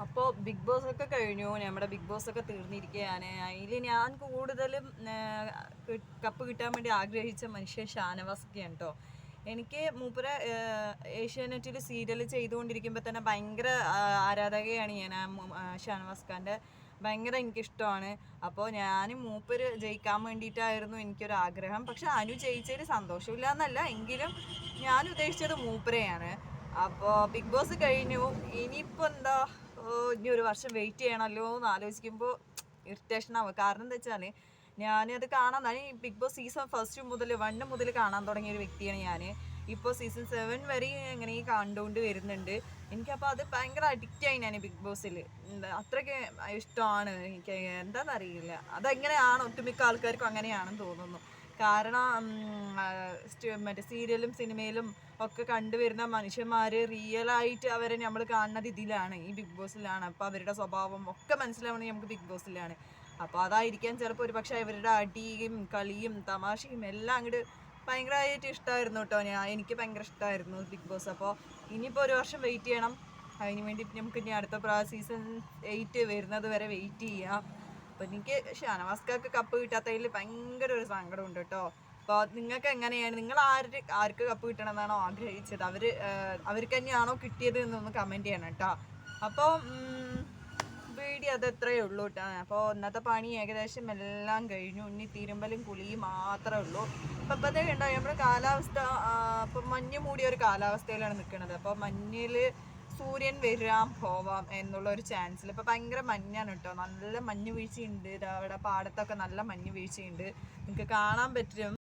അപ്പോൾ big boss ഒക്കെ കഴിഞ്ഞു, നമ്മുടെ ബിഗ് ബോസ് ഒക്കെ തീർന്നിരിക്കുകയാണ്. അതിൽ ഞാൻ കൂടുതലും കപ്പ് കിട്ടാൻ വേണ്ടി ആഗ്രഹിച്ച മനുഷ്യൻ ഷാനവാസൊക്കെയാണ് കേട്ടോ. എനിക്ക് മൂപ്പര ഏഷ്യാനെറ്റിൽ സീരിയൽ ചെയ്തുകൊണ്ടിരിക്കുമ്പോൾ തന്നെ ഭയങ്കര ആരാധകയാണ് ഞാൻ. ഷാനവാസ് ഖാൻ്റെ ഭയങ്കര എനിക്കിഷ്ടമാണ്. അപ്പോൾ ഞാൻ മൂപ്പര് ജയിക്കാൻ വേണ്ടിയിട്ടായിരുന്നു എനിക്കൊരു ആഗ്രഹം. പക്ഷെ അനു ജയിച്ചതിൽ സന്തോഷമില്ല എന്നല്ല, എങ്കിലും ഞാൻ ഉദ്ദേശിച്ചത് മൂപ്പരെയാണ്. അപ്പോൾ ബിഗ് ബോസ് കഴിഞ്ഞു, ഇനിയിപ്പോൾ എന്താ, ഇനി ഒരു വർഷം വെയിറ്റ് ചെയ്യണമല്ലോ എന്ന് ആലോചിക്കുമ്പോൾ ഇറിറ്റേഷൻ ആവുക. കാരണം എന്താ വെച്ചാൽ ഞാനത് കാണാൻ ബിഗ് ബോസ് സീസൺ 1 മുതൽ കാണാൻ തുടങ്ങിയ ഒരു വ്യക്തിയാണ് ഞാൻ. ഇപ്പോൾ സീസൺ 7 വരെ ഇങ്ങനെ കണ്ടുകൊണ്ട് വരുന്നുണ്ട്. എനിക്കപ്പോൾ അത് ഭയങ്കര അഡിക്റ്റായി ഞാൻ ബിഗ് ബോസിൽ. അത്രയ്ക്ക് ഇഷ്ടമാണ് എനിക്ക്. എന്താണെന്നറിയില്ല, അതെങ്ങനെയാണ്, ഒട്ടുമിക്ക ആൾക്കാർക്കും അങ്ങനെയാണെന്ന് തോന്നുന്നു. കാരണം മറ്റേ സീരിയലും സിനിമയിലും ഒക്കെ കണ്ടുവരുന്ന മനുഷ്യന്മാർ റിയലായിട്ട് അവരെ നമ്മൾ കാണുന്നത് ഇതിലാണ്, ഈ ബിഗ് ബോസിലാണ്. അപ്പോൾ അവരുടെ സ്വഭാവം ഒക്കെ മനസ്സിലാവണമെങ്കിൽ നമുക്ക് ബിഗ് ബോസിലാണ്. അപ്പോൾ അതായിരിക്കാം ചിലപ്പോൾ ഒരു പക്ഷേ അവരുടെ അടിയും കളിയും തമാശയും എല്ലാം അങ്ങോട്ട് ഭയങ്കരമായിട്ട് ഇഷ്ടമായിരുന്നു കേട്ടോ. എനിക്ക് ഭയങ്കര ഇഷ്ടമായിരുന്നു ബിഗ് ബോസ്. അപ്പോൾ ഇനിയിപ്പോൾ ഒരു വർഷം വെയിറ്റ് ചെയ്യണം. അതിന് വേണ്ടിയിട്ട് നമുക്ക് ഇനി അടുത്ത സീസൺ 8 വരുന്നത് വരെ വെയിറ്റ് ചെയ്യാം. അപ്പോൾ എനിക്ക് ഷാനവാസ്കാർക്ക് കപ്പ് കിട്ടാത്തതിൽ ഭയങ്കര ഒരു സങ്കടമുണ്ട് കേട്ടോ. അപ്പോൾ നിങ്ങൾക്ക് എങ്ങനെയാണ്, നിങ്ങൾ ആർക്ക് കപ്പ് കിട്ടണമെന്നാണോ ആഗ്രഹിച്ചത്, അവർക്ക് തന്നെയാണോ കിട്ടിയത് എന്നൊന്ന് കമൻറ്റ് ചെയ്യണം കേട്ടോ. അപ്പോൾ വീഡിയോ അത് എത്രയേ ഉള്ളൂ കേട്ടോ. അപ്പോൾ ഇന്നത്തെ പണി ഏകദേശം എല്ലാം കഴിഞ്ഞു. ഇനി തിരുമ്പലും കുളിയും മാത്രമേ ഉള്ളൂ. അപ്പോൾ ഇപ്പോഴത്തേക്ക് ഉണ്ടോ നമ്മുടെ കാലാവസ്ഥ, ഇപ്പം മഞ്ഞ് മൂടിയ ഒരു കാലാവസ്ഥയിലാണ് നിൽക്കുന്നത്. അപ്പോൾ മഞ്ഞിൽ സൂര്യൻ വരാം പോവാം എന്നുള്ള ഒരു ചാൻസിൽ ഇപ്പോൾ ഭയങ്കര മഞ്ഞാണ് കേട്ടോ. നല്ല മഞ്ഞ് വീഴ്ചയുണ്ട്. അവിടെ പാടത്തൊക്കെ നല്ല മഞ്ഞ് വീഴ്ചയുണ്ട്, നിങ്ങൾക്ക് കാണാൻ പറ്റും.